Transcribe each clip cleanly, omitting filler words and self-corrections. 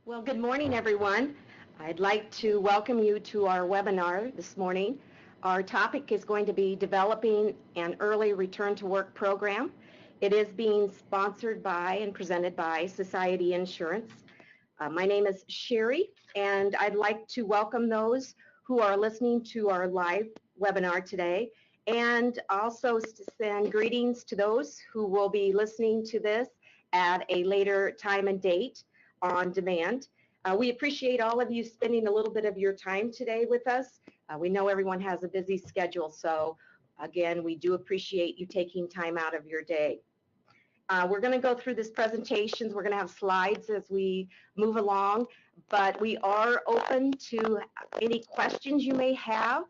Well, good morning, everyone. I'd like to welcome you to our webinar this morning. Our topic is going to be developing an early return to work program. It is being sponsored by and presented by Society Insurance. My name is Sherry, and I'd like to welcome those who are listening to our live webinar today, and also to send greetings to those who will be listening to this at a later time and date on demand. We appreciate all of you spending a little bit of your time today with us. We know everyone has a busy schedule, so again, we do appreciate you taking time out of your day. We're going to go through this presentation. We're going to have slides as we move along, but we are open to any questions you may have,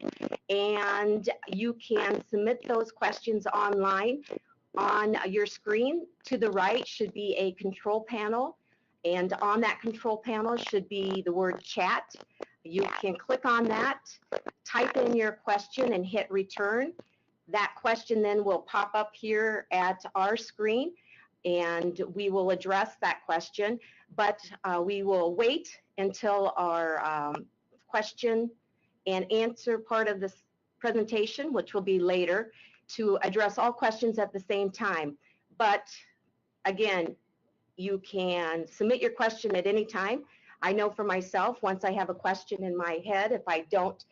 and you can submit those questions online. On your screen to the right should be a control panel, and on that control panel should be the word chat. You can click on that, type in your question, and hit return. That question then will pop up here at our screen, and we will address that question, but we will wait until our question and answer part of this presentation, which will be later, to address all questions at the same time. But again, you can submit your question at any time. I know for myself, once I have a question in my head, if I don't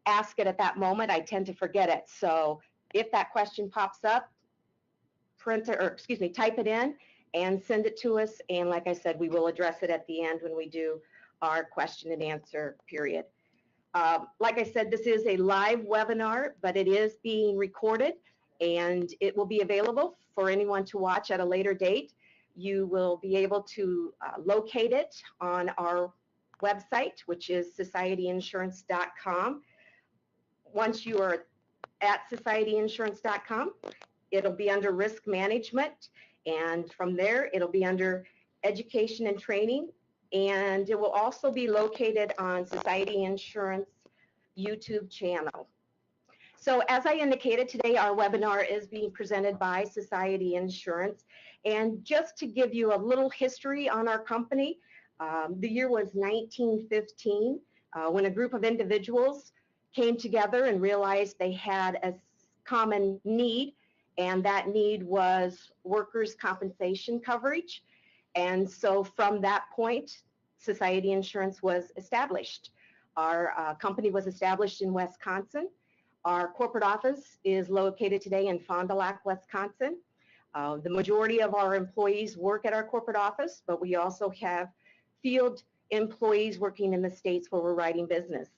ask it at that moment, I tend to forget it. So if that question pops up, type it in and send it to us. And like I said, we will address it at the end when we do our question and answer period. Like I said, this is a live webinar, but it is being recorded, and it will be available for anyone to watch at a later date. You will be able to locate it on our website, which is societyinsurance.com. Once you are at societyinsurance.com, it'll be under risk management, and from there it'll be under education and training, and it will also be located on Society Insurance YouTube channel. So as I indicated, today our webinar is being presented by Society Insurance. And just to give you a little history on our company, the year was 1915 when a group of individuals came together and realized they had a common need, and that need was workers' compensation coverage. And so from that point, Society Insurance was established. Our company was established in Wisconsin. Our corporate office is located today in Fond du Lac, Wisconsin. The majority of our employees work at our corporate office, but we also have field employees working in the states where we're writing business.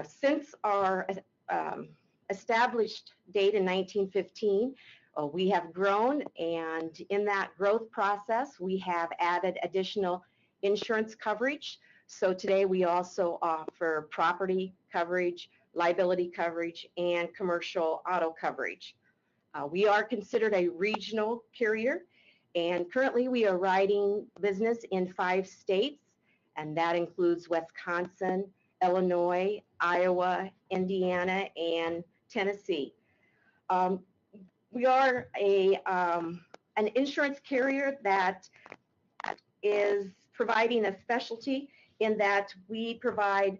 Since our established date in 1915, we have grown, and in that growth process, we have added additional insurance coverage. So today we also offer property coverage, liability coverage, and commercial auto coverage. We are considered a regional carrier, and currently we are writing business in 5 states, and that includes Wisconsin, Illinois, Iowa, Indiana, and Tennessee. We are an insurance carrier that is providing a specialty in that we provide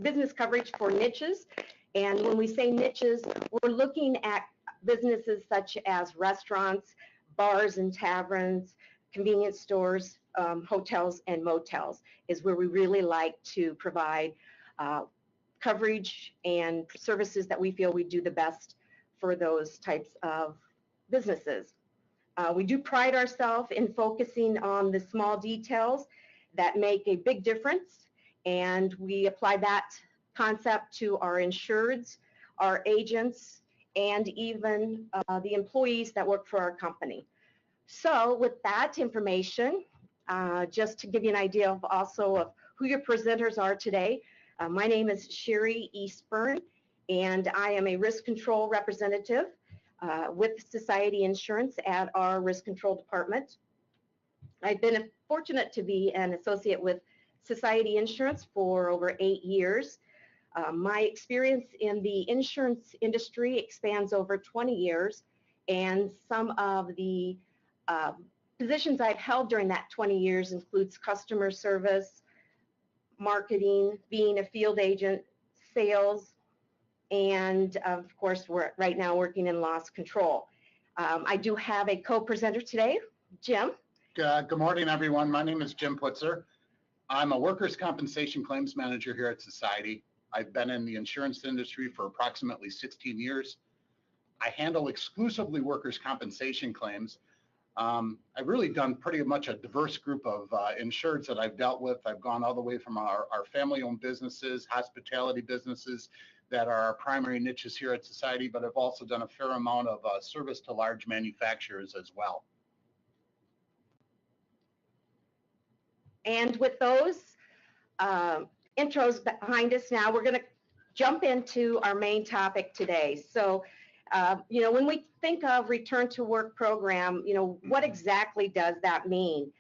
business coverage for niches. And when we say niches, we're looking at businesses such as restaurants, bars and taverns, convenience stores, hotels and motels is where we really like to provide coverage and services that we feel we do the best for those types of businesses. We do pride ourselves in focusing on the small details that make a big difference, and we apply that concept to our insureds, our agents, and even the employees that work for our company. So with that information, just to give you an idea of also of who your presenters are today, my name is Sherry Eastburn, and I am a risk control representative with Society Insurance at our risk control department. I've been fortunate to be an associate with Society Insurance for over 8 years. My experience in the insurance industry expands over 20 years, and some of the positions I've held during that 20 years includes customer service, marketing, being a field agent, sales, and of course, we're right now working in loss control. I do have a co-presenter today, Jim. Good morning, everyone. My name is Jim Putzer. I'm a workers' compensation claims manager here at Society. I've been in the insurance industry for approximately 16 years. I handle exclusively workers' compensation claims. I've really done pretty much a diverse group of insureds that I've dealt with. I've gone all the way from our family-owned businesses, hospitality businesses that are our primary niches here at Society, but I've also done a fair amount of service to large manufacturers as well. And with those intros behind us now, we're going to jump into our main topic today. So, when we think of Return to Work program, what exactly does that mean?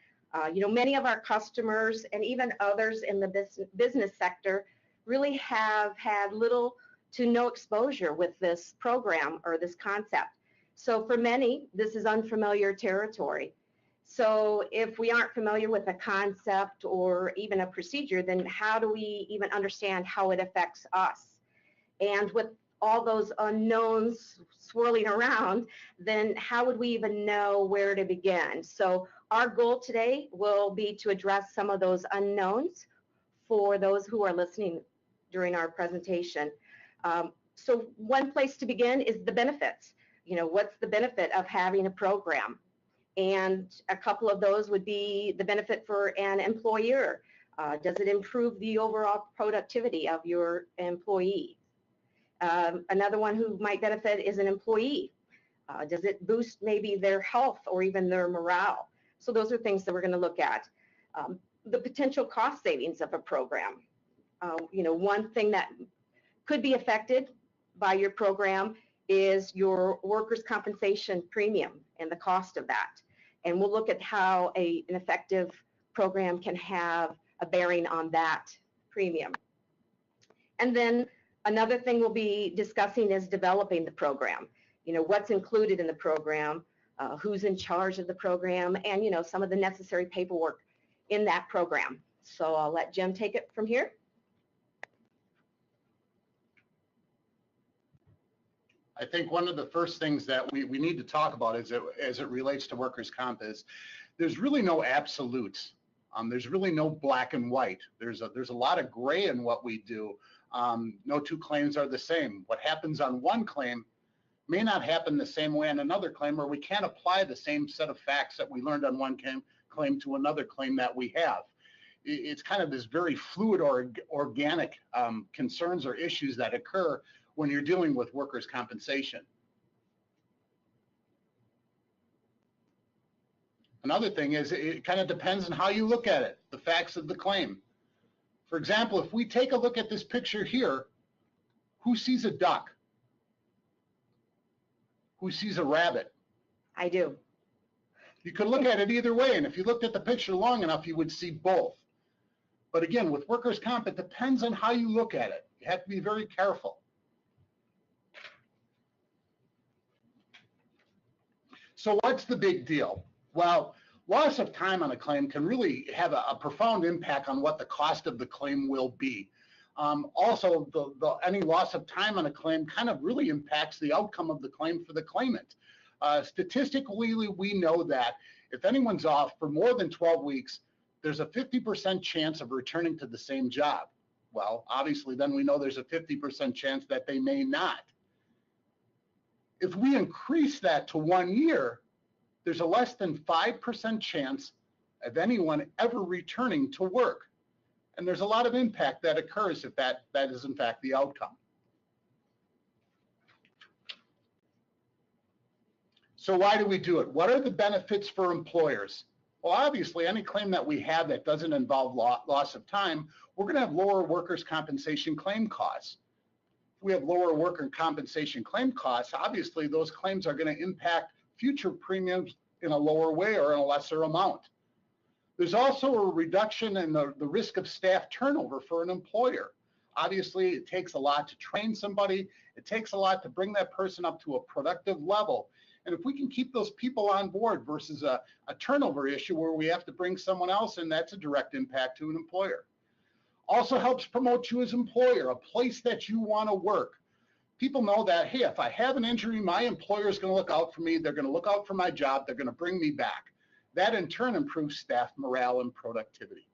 Many of our customers and even others in the business sector really have had little to no exposure with this program or this concept. So for many, this is unfamiliar territory. So if we aren't familiar with a concept or even a procedure, then how do we even understand how it affects us? And with all those unknowns swirling around, then how would we even know where to begin? So our goal today will be to address some of those unknowns for those who are listening during our presentation. So one place to begin is the benefits. What's the benefit of having a program? And a couple of those would be the benefit for an employer. Does it improve the overall productivity of your employee? Another one who might benefit is an employee. Does it boost maybe their health or even their morale? So those are things that we're going to look at. The potential cost savings of a program. One thing that could be affected by your program is your workers' compensation premium and the cost of that. And we'll look at how an effective program can have a bearing on that premium. And then another thing we'll be discussing is developing the program. What's included in the program, who's in charge of the program, and some of the necessary paperwork in that program. So I'll let Jim take it from here. I think one of the first things that we need to talk about as it relates to workers' comp is there's really no absolutes. There's really no black and white. There's a lot of gray in what we do. No two claims are the same. What happens on one claim may not happen the same way on another claim, or we can't apply the same set of facts that we learned on one claim to another claim that we have. It's kind of this very fluid or organic concerns or issues that occur when you're dealing with workers' compensation. Another thing is it kind of depends on how you look at it, the facts of the claim. For example, if we take a look at this picture here, who sees a duck? Who sees a rabbit? I do. You could look at it either way, and if you looked at the picture long enough, you would see both. But again, with workers' comp, it depends on how you look at it. You have to be very careful. So what's the big deal? Well, loss of time on a claim can really have a profound impact on what the cost of the claim will be. Also, any loss of time on a claim kind of really impacts the outcome of the claim for the claimant. Statistically, we know that if anyone's off for more than 12 weeks, there's a 50% chance of returning to the same job. Well, obviously, then we know there's a 50% chance that they may not. If we increase that to 1 year, there's a less than 5% chance of anyone ever returning to work. And there's a lot of impact that occurs if that is in fact the outcome. So why do we do it? What are the benefits for employers? Well, obviously, any claim that we have that doesn't involve loss of time, we're going to have lower workers' compensation claim costs. If we have lower worker compensation claim costs, obviously those claims are going to impact future premiums in a lower way or in a lesser amount. There's also a reduction in the risk of staff turnover for an employer. Obviously, it takes a lot to train somebody. It takes a lot to bring that person up to a productive level. And if we can keep those people on board versus a turnover issue where we have to bring someone else in, that's a direct impact to an employer. Also helps promote you as employer, a place that you want to work. People know that, hey, if I have an injury, my employer is going to look out for me. They're going to look out for my job. They're going to bring me back. That in turn improves staff morale and productivity.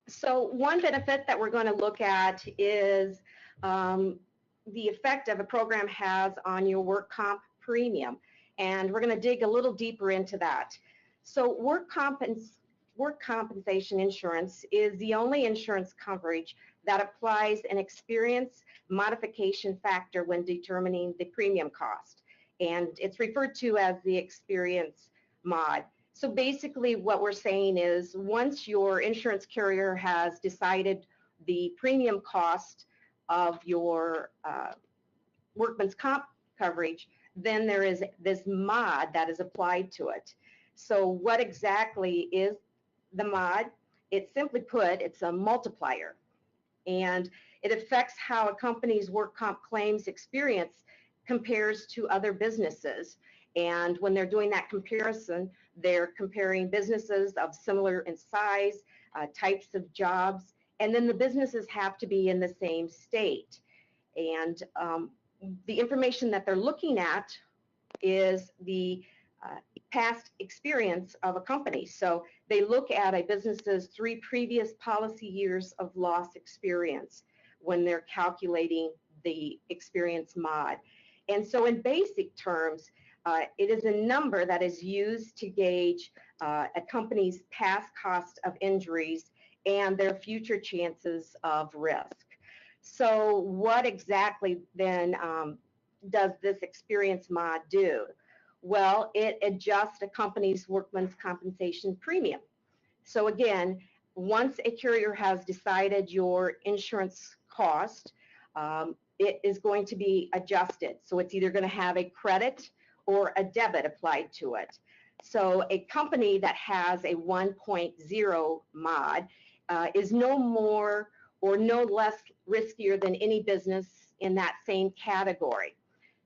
So one benefit that we're going to look at is the effect of a program has on your work comp premium. And we're going to dig a little deeper into that. So work compensation insurance is the only insurance coverage that applies an experience modification factor when determining the premium cost. And it's referred to as the experience mod. So basically what we're saying is once your insurance carrier has decided the premium cost of your workman's comp coverage, then there is this mod that is applied to it. So what exactly is the mod? It's simply put, it's a multiplier. And it affects how a company's work comp claims experience compares to other businesses. And when they're doing that comparison, they're comparing businesses of similar in size, types of jobs, and then the businesses have to be in the same state. And the information that they're looking at is the past experience of a company. So they look at a business's 3 previous policy years of loss experience when they're calculating the experience mod. And so in basic terms, it is a number that is used to gauge a company's past cost of injuries and their future chances of risk. So what exactly then does this experience mod do? Well, it adjusts a company's workman's compensation premium. So again, once a carrier has decided your insurance cost, it is going to be adjusted. So it's either going to have a credit or a debit applied to it. So a company that has a 1.0 mod is no more or no less riskier than any business in that same category.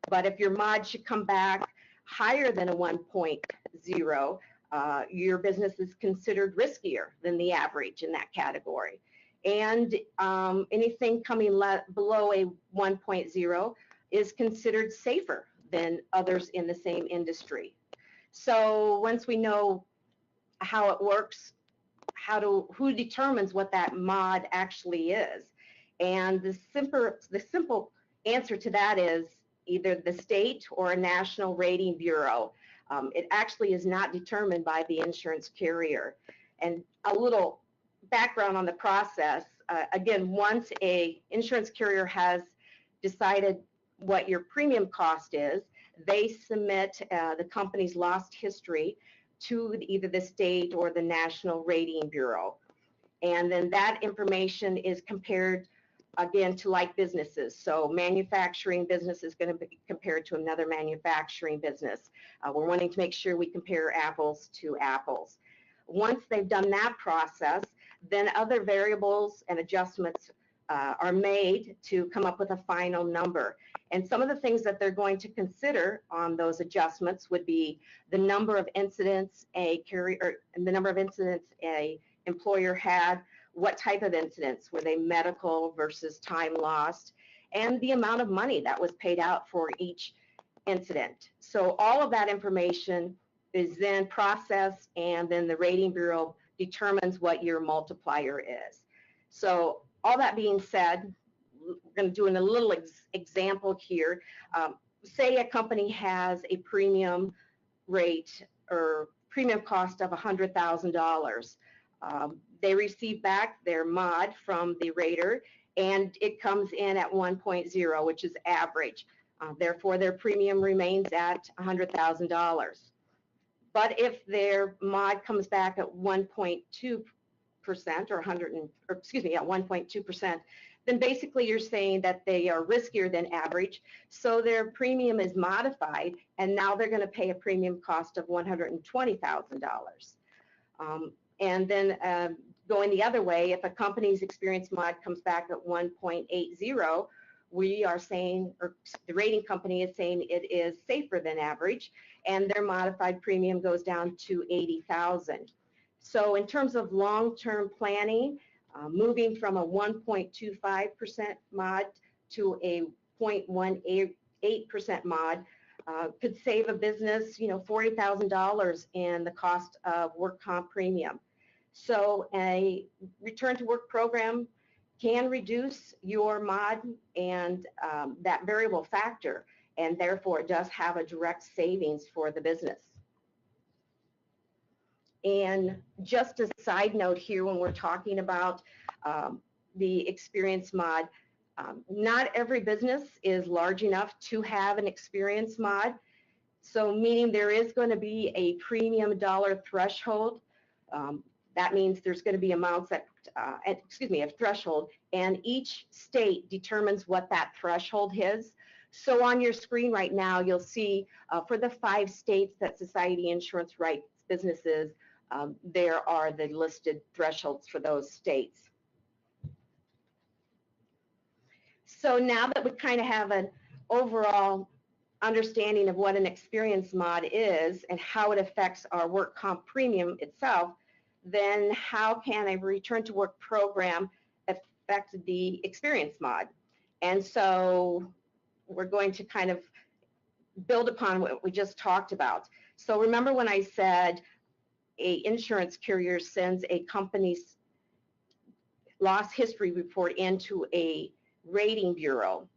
But if your mod should come back higher than a 1.0, your business is considered riskier than the average in that category. And anything coming below a 1.0 is considered safer than others in the same industry. So once we know how it works, who determines what that mod actually is? And the simple answer to that is either the state or a national rating bureau. It actually is not determined by the insurance carrier. And a little background on the process, again, once a insurance carrier has decided what your premium cost is, they submit the company's loss history to either the state or the National Rating Bureau. And then that information is compared again to like businesses. So manufacturing business is going to be compared to another manufacturing business. We're wanting to make sure we compare apples to apples. Once they've done that process, then other variables and adjustments are made to come up with a final number. And some of the things that they're going to consider on those adjustments would be the number of incidents a employer had, what type of incidents, were they medical versus time lost, and the amount of money that was paid out for each incident. So all of that information is then processed, and then the rating bureau determines what your multiplier is. So all that being said, we're going to do a little example here. Say a company has a premium rate or premium cost of $100,000. They receive back their mod from the rater, and it comes in at 1.0, which is average. Therefore, their premium remains at $100,000. But if their mod comes back at 1.2% or 1.2%, then basically you're saying that they are riskier than average, so their premium is modified, and now they're going to pay a premium cost of $120,000. And then going the other way, if a company's experience mod comes back at 1.80, we are saying, or the rating company is saying it is safer than average, and their modified premium goes down to $80,000. So in terms of long-term planning, moving from a 1.25% mod to a 0.18% mod could save a business, $40,000 in the cost of work comp premium. So a return to work program can reduce your mod and that variable factor, and therefore it does have a direct savings for the business. And just a side note here, when we're talking about the experience mod, not every business is large enough to have an experience mod. So meaning there is going to be a premium dollar threshold. That means there's going to be amounts that, a threshold, and each state determines what that threshold is. So on your screen right now, you'll see for the 5 states that Society Insurance writes businesses, there are the listed thresholds for those states. So now that we kind of have an overall understanding of what an experience mod is and how it affects our work comp premium itself, then how can a return to work program affect the experience mod? And so we're going to kind of build upon what we just talked about. So remember when I said a insurance carrier sends a company's loss history report into a rating bureau.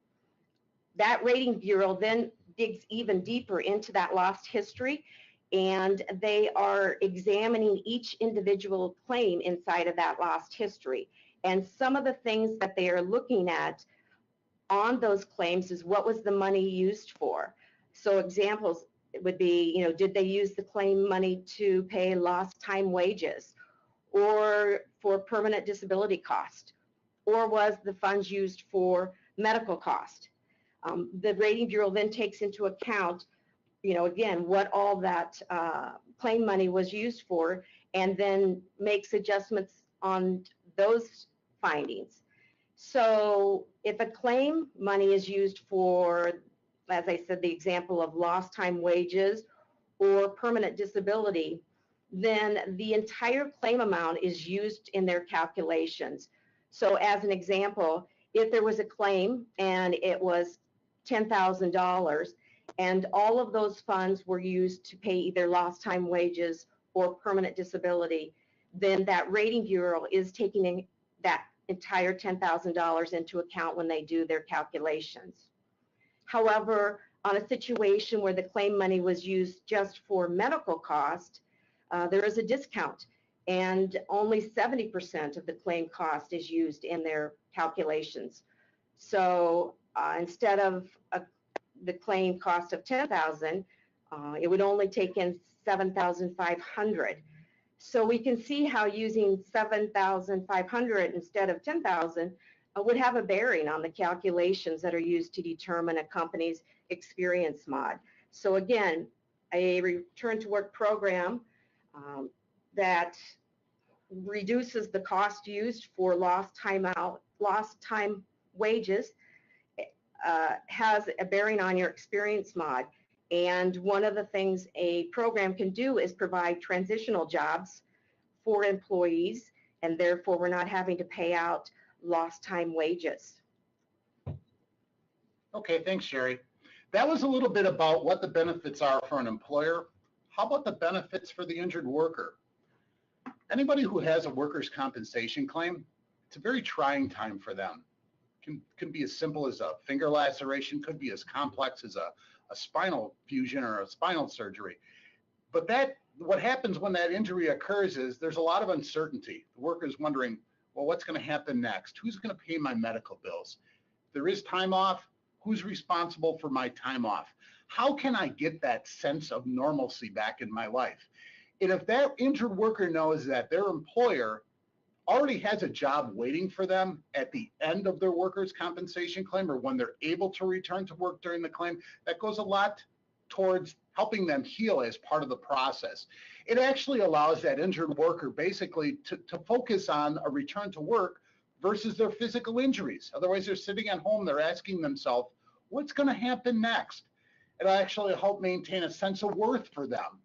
That rating bureau then digs even deeper into that loss history, and they are examining each individual claim inside of that lost history. And some of the things that they are looking at on those claims is what was the money used for. So examples would be, did they use the claim money to pay lost time wages or for permanent disability cost, or was the funds used for medical cost? The rating bureau then takes into account, again, what all that claim money was used for, and then makes adjustments on those findings. So if a claim money is used for, as I said, the example of lost time wages or permanent disability, then the entire claim amount is used in their calculations. So as an example, if there was a claim and it was $10,000 and all of those funds were used to pay either lost time wages or permanent disability, then that rating bureau is taking that entire $10,000 into account when they do their calculations. However, on a situation where the claim money was used just for medical cost, there is a discount, and only 70% of the claim cost is used in their calculations. So instead of the claim cost of $10,000, it would only take in $7,500. So we can see how using $7,500 instead of $10,000 would have a bearing on the calculations that are used to determine a company's experience mod. So again, a return to work program that reduces the cost used for lost time wages has a bearing on your experience mod. And one of the things a program can do is provide transitional jobs for employees, and therefore we're not having to pay out lost time wages. Okay, thanks, Sherry. That was a little bit about what the benefits are for an employer. How about the benefits for the injured worker? Anybody who has a workers' compensation claim, it's a very trying time for them. Can be as simple as a finger laceration, could be as complex as a spinal fusion or a spinal surgery. But what happens when that injury occurs is there's a lot of uncertainty. The worker is wondering, well, what's going to happen next? Who's going to pay my medical bills? If there is time off, who's responsible for my time off? How can I get that sense of normalcy back in my life? And if that injured worker knows that their employer already has a job waiting for them at the end of their workers' compensation claim, or when they're able to return to work during the claim, that goes a lot towards helping them heal as part of the process. It actually allows that injured worker basically to focus on a return to work versus their physical injuries. Otherwise, they're sitting at home, they're asking themselves, what's going to happen next? It'll actually help maintain a sense of worth for them.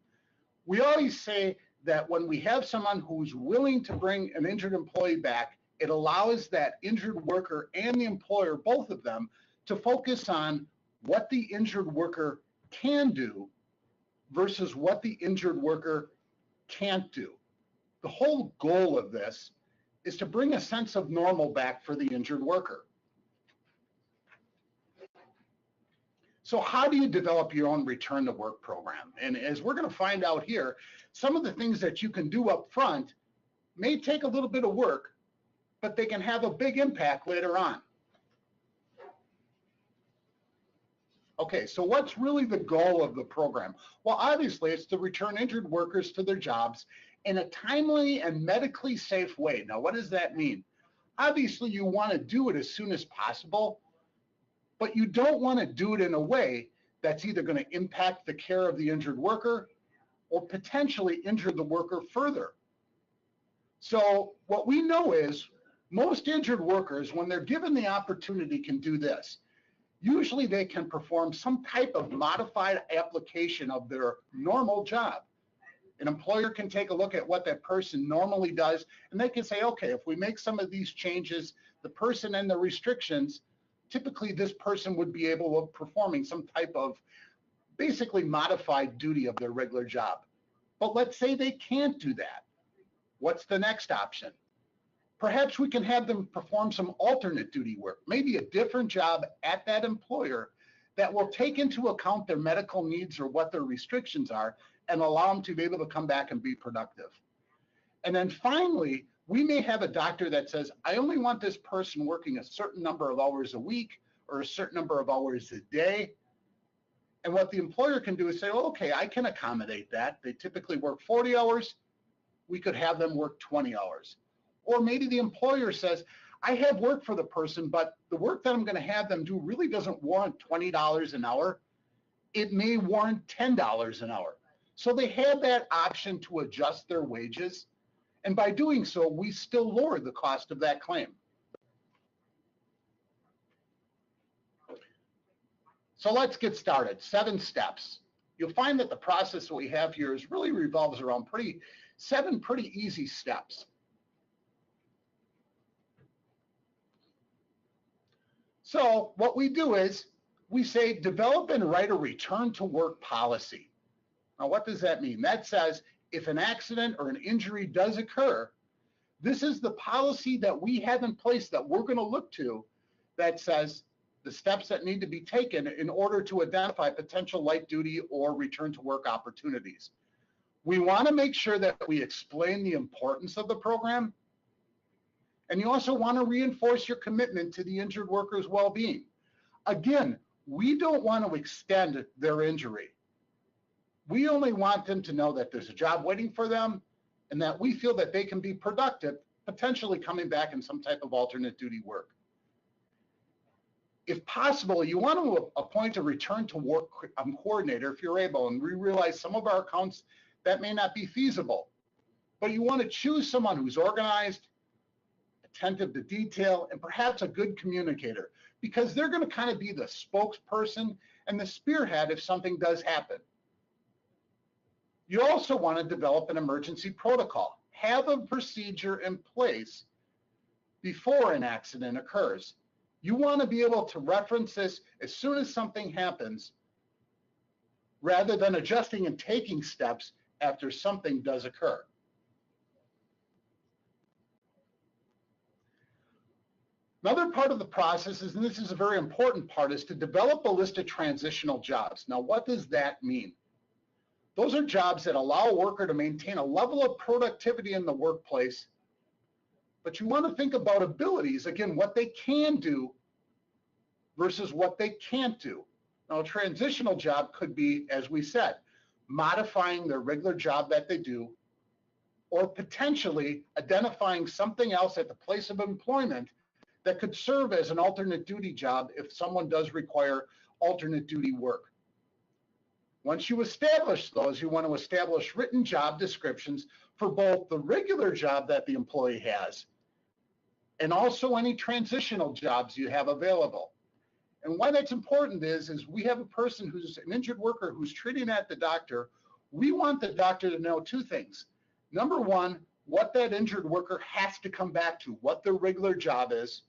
We always say that when we have someone who's willing to bring an injured employee back, it allows that injured worker and the employer, both of them, to focus on what the injured worker can do versus what the injured worker can't do. The whole goal of this is to bring a sense of normal back for the injured worker. So how do you develop your own return to work program? And as we're going to find out here, some of the things that you can do up front may take a little bit of work, but they can have a big impact later on. Okay, so what's really the goal of the program? Well, obviously, it's to return injured workers to their jobs in a timely and medically safe way. Now, what does that mean? Obviously, you want to do it as soon as possible, but you don't want to do it in a way that's either going to impact the care of the injured worker or potentially injure the worker further. So what we know is most injured workers, when they're given the opportunity, can do this. Usually they can perform some type of modified application of their normal job. An employer can take a look at what that person normally does, and they can say, okay, if we make some of these changes, the person and the restrictions, typically this person would be able to performing some type of basically modified duty of their regular job. But let's say they can't do that. What's the next option? Perhaps we can have them perform some alternate duty work, maybe a different job at that employer that will take into account their medical needs or what their restrictions are and allow them to be able to come back and be productive. And then finally, we may have a doctor that says, I only want this person working a certain number of hours a week or a certain number of hours a day. And what the employer can do is say, well, okay, I can accommodate that. They typically work 40 hours. We could have them work 20 hours. Or maybe the employer says, I have work for the person, but the work that I'm going to have them do really doesn't warrant $20 an hour. It may warrant $10 an hour. So they have that option to adjust their wages. And by doing so, we still lower the cost of that claim. So let's get started. 7 steps. You'll find that the process that we have here is really revolves around 7 pretty easy steps. So what we do is we say develop and write a return to work policy. Now, what does that mean? That says if an accident or an injury does occur, this is the policy that we have in place that we're going to look to that says the steps that need to be taken in order to identify potential light duty or return to work opportunities. We want to make sure that we explain the importance of the program. And you also want to reinforce your commitment to the injured worker's well-being. Again, we don't want to extend their injury. We only want them to know that there's a job waiting for them and that we feel that they can be productive, potentially coming back in some type of alternate duty work. If possible, you want to appoint a return to work coordinator if you're able, and we realize some of our accounts that may not be feasible, but you want to choose someone who's organized, attentive to detail, and perhaps a good communicator, because they're going to kind of be the spokesperson and the spearhead if something does happen. You also want to develop an emergency protocol. Have a procedure in place before an accident occurs. You want to be able to reference this as soon as something happens, rather than adjusting and taking steps after something does occur. Another part of the process is, and this is a very important part, is to develop a list of transitional jobs. Now, what does that mean? Those are jobs that allow a worker to maintain a level of productivity in the workplace, but you want to think about abilities, again, what they can do versus what they can't do. Now, a transitional job could be, as we said, modifying their regular job that they do, or potentially identifying something else at the place of employment that could serve as an alternate duty job if someone does require alternate duty work. Once you establish those, you want to establish written job descriptions for both the regular job that the employee has and also any transitional jobs you have available. And why that's important is we have a person who's an injured worker who's treating at the doctor. We want the doctor to know two things. Number one, what that injured worker has to come back to, what their regular job is.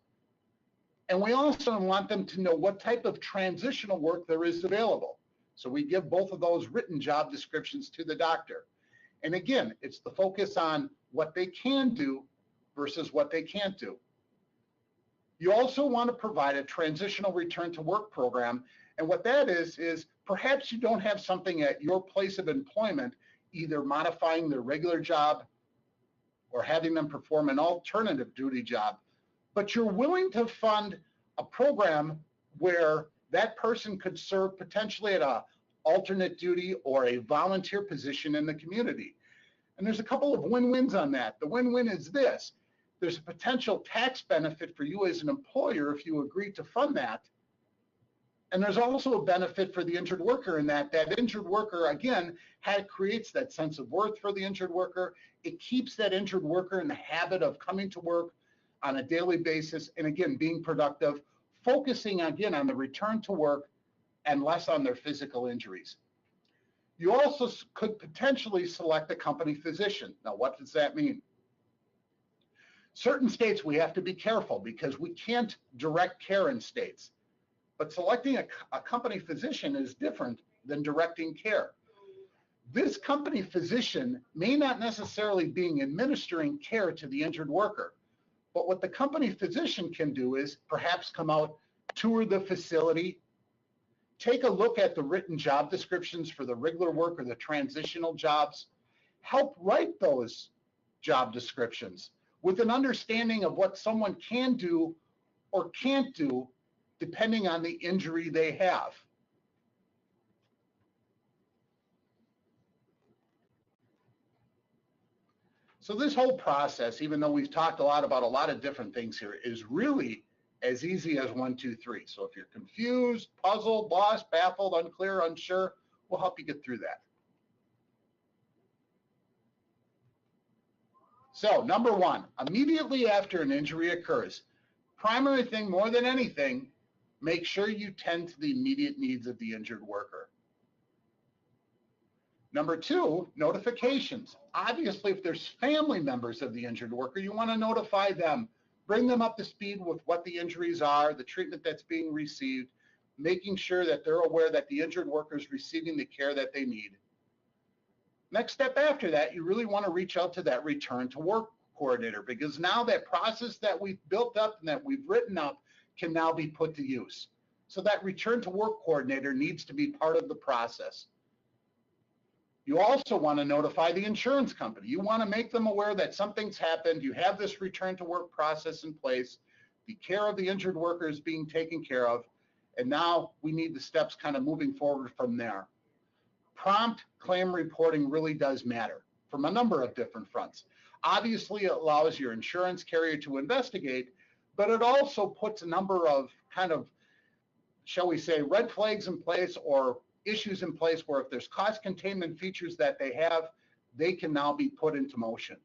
And we also want them to know what type of transitional work there is available. So we give both of those written job descriptions to the doctor. And again, it's the focus on what they can do versus what they can't do. You also want to provide a transitional return to work program. And what that is perhaps you don't have something at your place of employment, either modifying their regular job or having them perform an alternative duty job, but you're willing to fund a program where that person could serve potentially at a alternate duty or a volunteer position in the community. And there's a couple of win-wins on that. The win-win is this: there's a potential tax benefit for you as an employer if you agree to fund that. And there's also a benefit for the injured worker in that injured worker, again, creates that sense of worth for the injured worker. It keeps that injured worker in the habit of coming to work on a daily basis and, again, being productive, focusing, again, on the return to work and less on their physical injuries. You also could potentially select a company physician. Now, what does that mean? Certain states we have to be careful because we can't direct care in states. But selecting a company physician is different than directing care. This company physician may not necessarily be administering care to the injured worker, but what the company physician can do is perhaps come out, tour the facility, take a look at the written job descriptions for the regular work or the transitional jobs, help write those job descriptions with an understanding of what someone can do or can't do depending on the injury they have. So this whole process, even though we've talked a lot about a lot of different things here, is really as easy as 1, 2, 3. So if you're confused, puzzled, lost, baffled, unclear, unsure, we'll help you get through that. So number one, immediately after an injury occurs, primary thing more than anything, make sure you tend to the immediate needs of the injured worker. Number two, notifications. Obviously, if there's family members of the injured worker, you want to notify them, bring them up to speed with what the injuries are, the treatment that's being received, making sure that they're aware that the injured worker is receiving the care that they need. Next step after that, you really want to reach out to that return to work coordinator, because now that process that we've built up and that we've written up can now be put to use. So that return to work coordinator needs to be part of the process. You also want to notify the insurance company. You want to make them aware that something's happened. You have this return to work process in place. The care of the injured worker is being taken care of. And now we need the steps kind of moving forward from there. Prompt claim reporting really does matter from a number of different fronts. Obviously, it allows your insurance carrier to investigate, but it also puts a number of kind of, shall we say, red flags in place or issues in place where if there's cost containment features that they have, they can now be put into motion.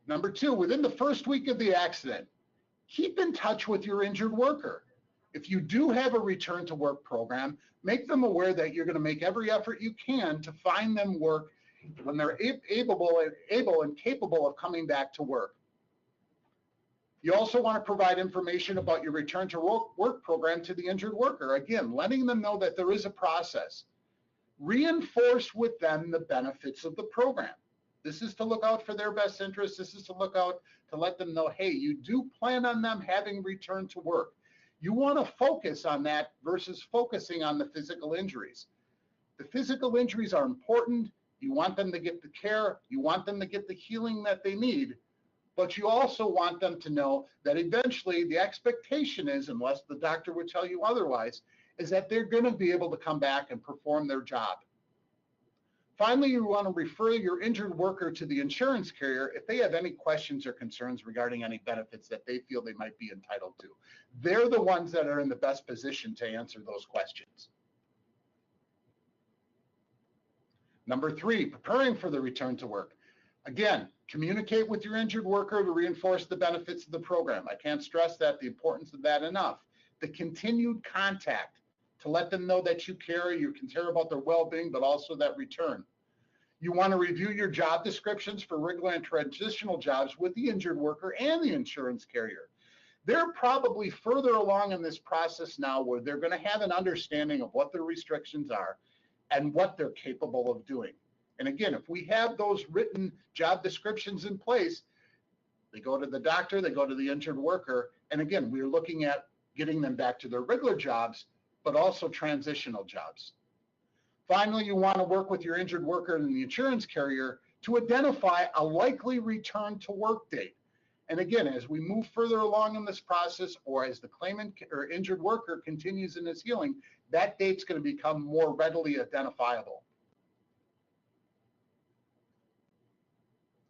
Number two, within the first week of the accident, keep in touch with your injured worker. If you do have a return to work program, make them aware that you're going to make every effort you can to find them work when they're able and capable of coming back to work. You also want to provide information about your return to work program to the injured worker. Again, letting them know that there is a process. Reinforce with them the benefits of the program. This is to look out for their best interests. This is to look out to let them know, hey, you do plan on them having returned to work. You want to focus on that versus focusing on the physical injuries. The physical injuries are important. You want them to get the care. You want them to get the healing that they need. But you also want them to know that eventually the expectation is, unless the doctor would tell you otherwise, is that they're going to be able to come back and perform their job. Finally, you want to refer your injured worker to the insurance carrier if they have any questions or concerns regarding any benefits that they feel they might be entitled to. They're the ones that are in the best position to answer those questions. Number 3, preparing for the return to work. Again, communicate with your injured worker to reinforce the benefits of the program. I can't stress that, the importance of that enough. The continued contact to let them know that you care about their well-being, but also that return. You want to review your job descriptions for regular and transitional jobs with the injured worker and the insurance carrier. They're probably further along in this process now where they're going to have an understanding of what their restrictions are and what they're capable of doing. And again, if we have those written job descriptions in place, they go to the doctor, they go to the injured worker, and again, we're looking at getting them back to their regular jobs, but also transitional jobs. Finally, you want to work with your injured worker and the insurance carrier to identify a likely return to work date. And again, as we move further along in this process, or as the claimant or injured worker continues in his healing, that date's going to become more readily identifiable.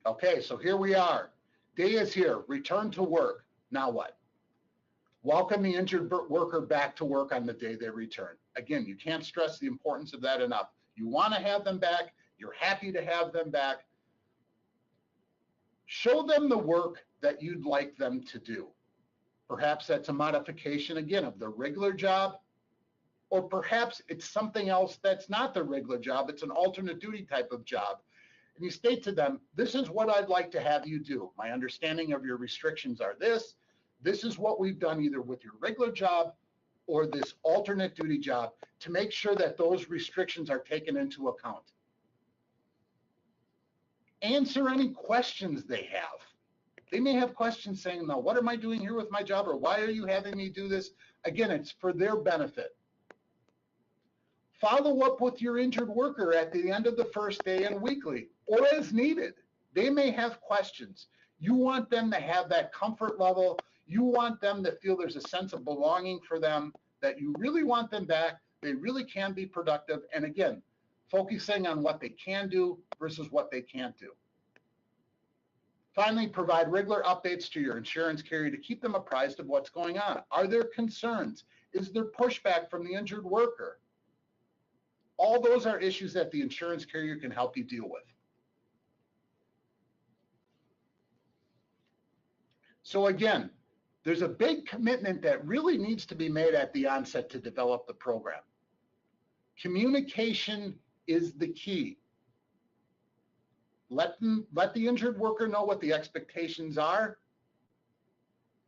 Okay, so here we are. Day is here, return to work. Now what? Welcome the injured worker back to work on the day they return. Again, you can't stress the importance of that enough. You want to have them back. You're happy to have them back. Show them the work that you'd like them to do. Perhaps that's a modification, again, of the regular job, or perhaps it's something else that's not the regular job. It's an alternate duty type of job. And you state to them, this is what I'd like to have you do. My understanding of your restrictions are this. This is what we've done either with your regular job or this alternate duty job to make sure that those restrictions are taken into account. Answer any questions they have. They may have questions saying, now, what am I doing here with my job, or why are you having me do this? Again, it's for their benefit. Follow up with your injured worker at the end of the first day and weekly, or as needed. They may have questions. You want them to have that comfort level. You want them to feel there's a sense of belonging for them, that you really want them back. They really can be productive. And again, focusing on what they can do versus what they can't do. Finally, provide regular updates to your insurance carrier to keep them apprised of what's going on. Are there concerns? Is there pushback from the injured worker? All those are issues that the insurance carrier can help you deal with. So again, there's a big commitment that really needs to be made at the onset to develop the program. Communication is the key. Let the injured worker know what the expectations are.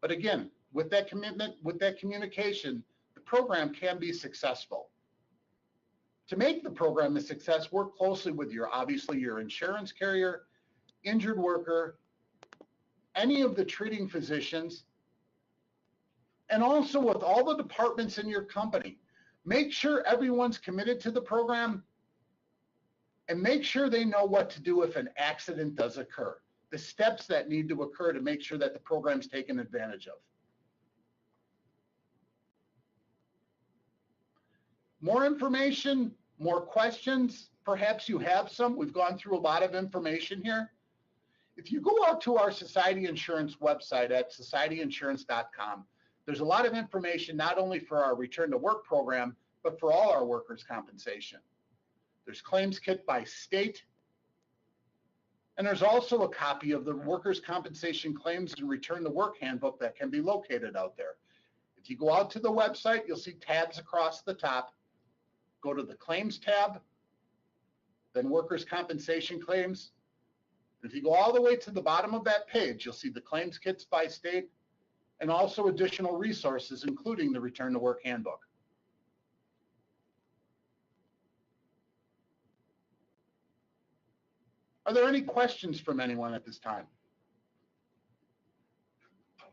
But again, with that commitment, with that communication, the program can be successful. To make the program a success, work closely with obviously your insurance carrier, injured worker, any of the treating physicians, and also with all the departments in your company. Make sure everyone's committed to the program, and make sure they know what to do if an accident does occur, the steps that need to occur to make sure that the program's taken advantage of. More information, more questions, perhaps you have some. We've gone through a lot of information here. If you go out to our Society Insurance website at societyinsurance.com, there's a lot of information not only for our Return to Work program, but for all our workers' compensation. There's claims kit by state, and there's also a copy of the Workers' Compensation Claims and Return to Work Handbook that can be located out there. If you go out to the website, you'll see tabs across the top. Go to the Claims tab, then Workers' Compensation Claims. If you go all the way to the bottom of that page, you'll see the claims kits by state and also additional resources, including the Return to Work Handbook. Are there any questions from anyone at this time?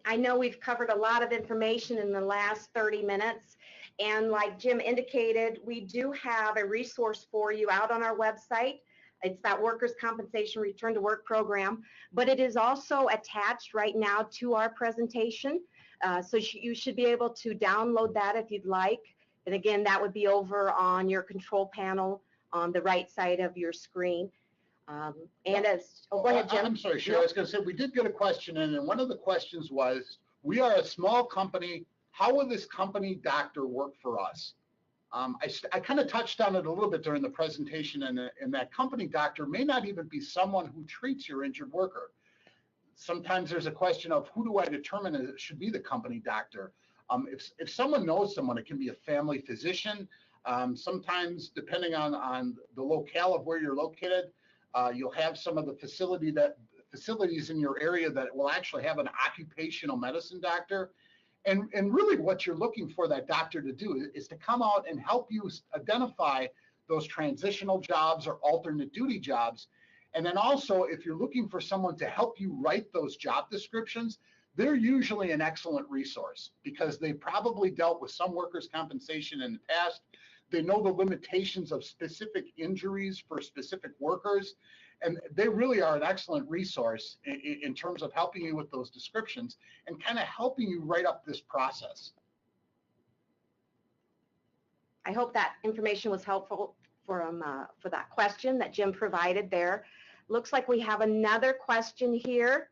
I know we've covered a lot of information in the last 30 minutes, and like Jim indicated, we do have a resource for you out on our website. It's that Workers' Compensation Return to Work program, but it is also attached right now to our presentation. So you should be able to download that if you'd like. And again, that would be over on your control panel on the right side of your screen. Go ahead, Jim. I'm sorry, Cheryl. I was going to say, we did get a question in, and one of the questions was, we are a small company. How will this company doctor work for us? I kind of touched on it a little bit during the presentation, and that company doctor may not even be someone who treats your injured worker. Sometimes there's a question of who do I determine it should be the company doctor. If someone knows someone, it can be a family physician. Sometimes, depending on the locale of where you're located, you'll have some of the facilities in your area that will actually have an occupational medicine doctor. And really what you're looking for that doctor to do is to come out and help you identify those transitional jobs or alternate duty jobs. And then also, if you're looking for someone to help you write those job descriptions, they're usually an excellent resource because they probably dealt with some workers' compensation in the past. They know the limitations of specific injuries for specific workers, and they really are an excellent resource in terms of helping you with those descriptions and kind of helping you write up this process. I hope that information was helpful for that question that Jim provided there. Looks like we have another question here.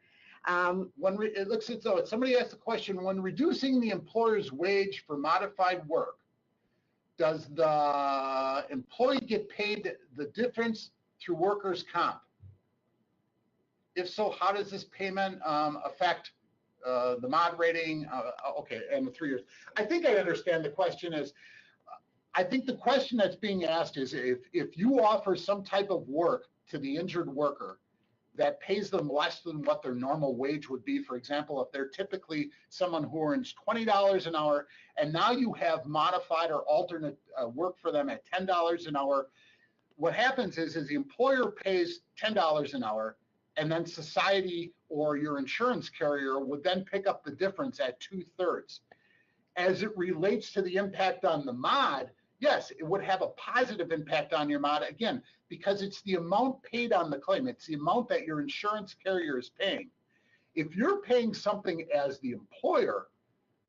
It looks as though somebody asked the question, when reducing the employer's wage for modified work, does the employee get paid the difference through workers' comp? If so, how does this payment affect the mod rating? Okay, and the 3 years. I think I understand the question is, I think the question that's being asked is if you offer some type of work to the injured worker that pays them less than what their normal wage would be. For example, if they're typically someone who earns $20 an hour, and now you have modified or alternate work for them at $10 an hour, what happens is the employer pays $10 an hour, and then society or your insurance carrier would then pick up the difference at 2/3. As it relates to the impact on the mod, yes, it would have a positive impact on your mod, again, because it's the amount paid on the claim. It's the amount that your insurance carrier is paying. If you're paying something as the employer,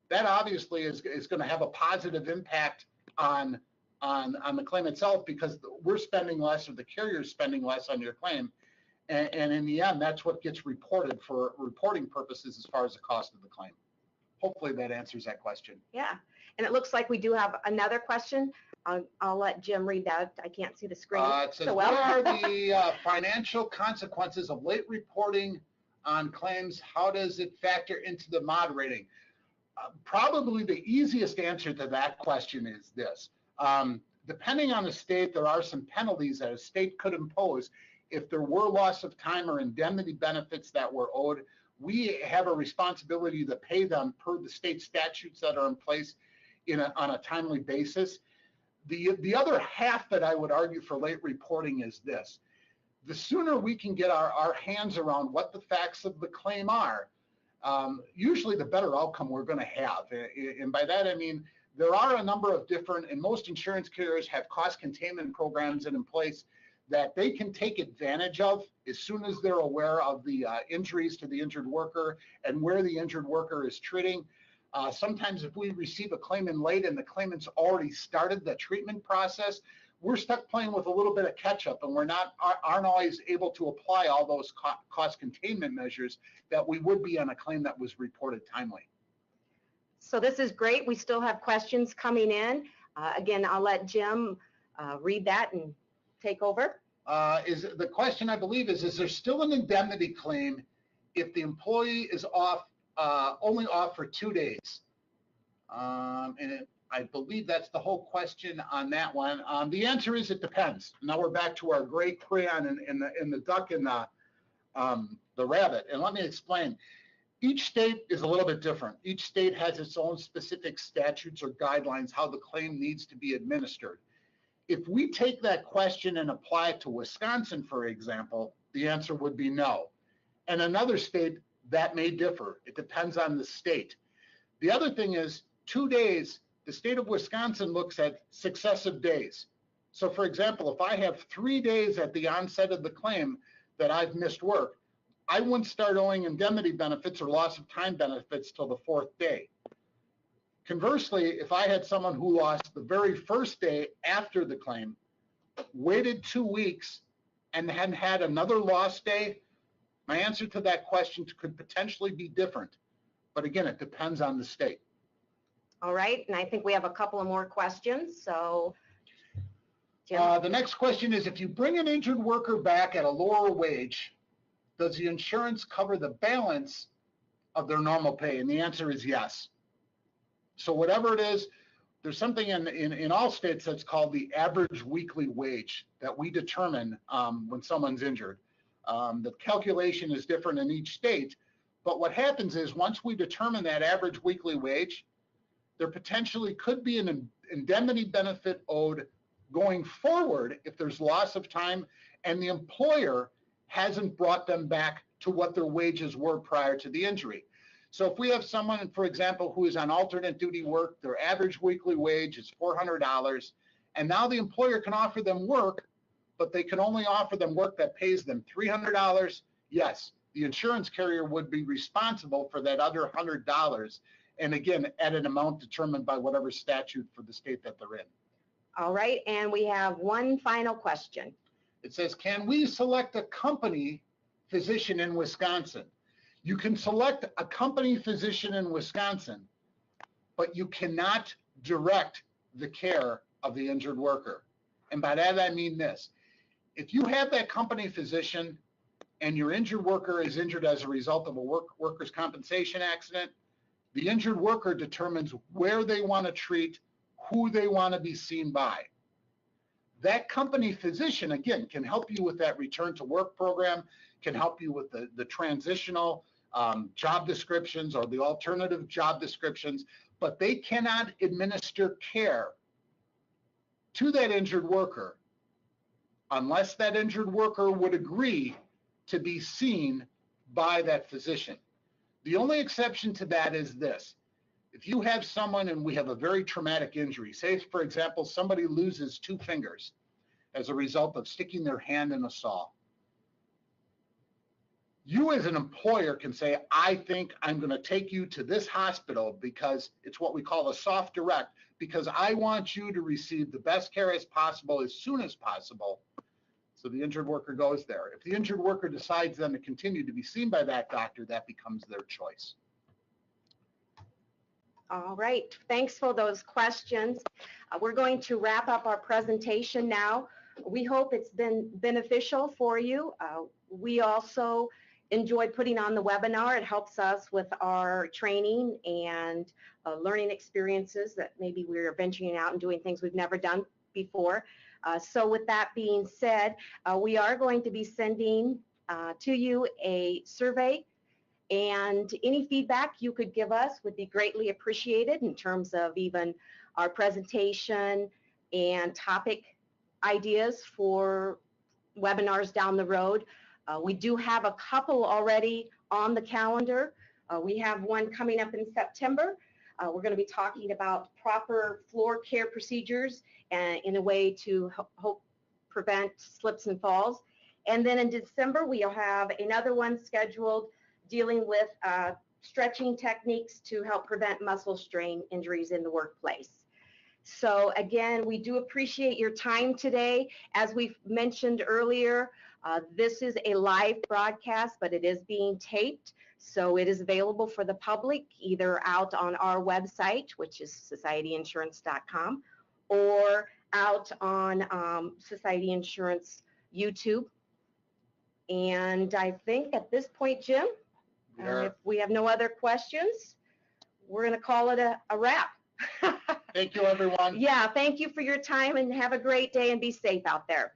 that obviously is going to have a positive impact on the claim itself because we're spending less or the carrier is spending less on your claim. And in the end, that's what gets reported for reporting purposes as far as the cost of the claim. Hopefully that answers that question. Yeah, and it looks like we do have another question. I'll let Jim read that. I can't see the screen It says, so well. what are the financial consequences of late reporting on claims? How does it factor into the mod rating? Probably the easiest answer to that question is this. Depending on the state, there are some penalties that a state could impose. If there were loss of time or indemnity benefits that were owed, we have a responsibility to pay them per the state statutes that are in place on a timely basis. The other half that I would argue for late reporting is this. The sooner we can get our hands around what the facts of the claim are, usually the better outcome we're going to have. And by that I mean there are a number of different, and most insurance carriers have cost containment programs in place that they can take advantage of as soon as they're aware of the injuries to the injured worker and where the injured worker is treating. Sometimes if we receive a claim in late and the claimant's already started the treatment process, we're stuck playing with a little bit of catch up and aren't always able to apply all those cost containment measures that we would be on a claim that was reported timely. So this is great. We still have questions coming in. Again, I'll let Jim read that and take over. The question, I believe, is there still an indemnity claim if the employee is off, only off for 2 days? I believe that's the whole question on that one. The answer is it depends. Now we're back to our gray crayon and the duck and the rabbit. And let me explain. Each state is a little bit different. Each state has its own specific statutes or guidelines how the claim needs to be administered. If we take that question and apply it to Wisconsin, for example, the answer would be no. And another state, that may differ. It depends on the state. The other thing is 2 days, the state of Wisconsin looks at successive days. So for example, if I have 3 days at the onset of the claim that I've missed work, I wouldn't start owing indemnity benefits or loss of time benefits till the 4th day. Conversely, if I had someone who lost the very first day after the claim, waited 2 weeks, and hadn't had another lost day, my answer to that question could potentially be different. But again, it depends on the state. All right, and I think we have a couple of more questions, so Jim? The next question is, if you bring an injured worker back at a lower wage, does the insurance cover the balance of their normal pay? And the answer is yes. So whatever it is, there's something in all states that's called the average weekly wage that we determine when someone's injured. The calculation is different in each state, but what happens is once we determine that average weekly wage, there potentially could be an indemnity benefit owed going forward if there's loss of time and the employer hasn't brought them back to what their wages were prior to the injury. So if we have someone, for example, who is on alternate duty work, their average weekly wage is $400, and now the employer can offer them work, but they can only offer them work that pays them $300, yes, the insurance carrier would be responsible for that other $100, and again, at an amount determined by whatever statute for the state that they're in. All right, and we have one final question. It says, can we select a company physician in Wisconsin? You can select a company physician in Wisconsin, but you cannot direct the care of the injured worker. And by that, I mean this. If you have that company physician and your injured worker is injured as a result of a workers' compensation accident, the injured worker determines where they want to treat, who they want to be seen by. That company physician, again, can help you with that return to work program, can help you with the transitional job descriptions or the alternative job descriptions, but they cannot administer care to that injured worker unless that injured worker would agree to be seen by that physician. The only exception to that is this. If you have someone and we have a very traumatic injury, say, for example, somebody loses 2 fingers as a result of sticking their hand in a saw, you as an employer can say, I think I'm going to take you to this hospital because it's what we call a soft direct, because I want you to receive the best care as possible as soon as possible. So the injured worker goes there. If the injured worker decides then to continue to be seen by that doctor, that becomes their choice. All right, thanks for those questions. We're going to wrap up our presentation now. We hope it's been beneficial for you. We also enjoyed putting on the webinar. It helps us with our training and learning experiences that maybe we're venturing out and doing things we've never done before. So with that being said, we are going to be sending to you a survey, and any feedback you could give us would be greatly appreciated in terms of even our presentation and topic ideas for webinars down the road. We do have a couple already on the calendar. We have one coming up in September. We're going to be talking about proper floor care procedures and in a way to help prevent slips and falls. And then in December, we'll have another one scheduled dealing with stretching techniques to help prevent muscle strain injuries in the workplace. So again, we do appreciate your time today. As we've mentioned earlier, this is a live broadcast, but it is being taped. So it is available for the public either out on our website, which is societyinsurance.com, or out on Society Insurance YouTube. And I think at this point, Jim, if we have no other questions, we're going to call it a wrap. Thank you, everyone. Yeah, thank you for your time and have a great day and be safe out there.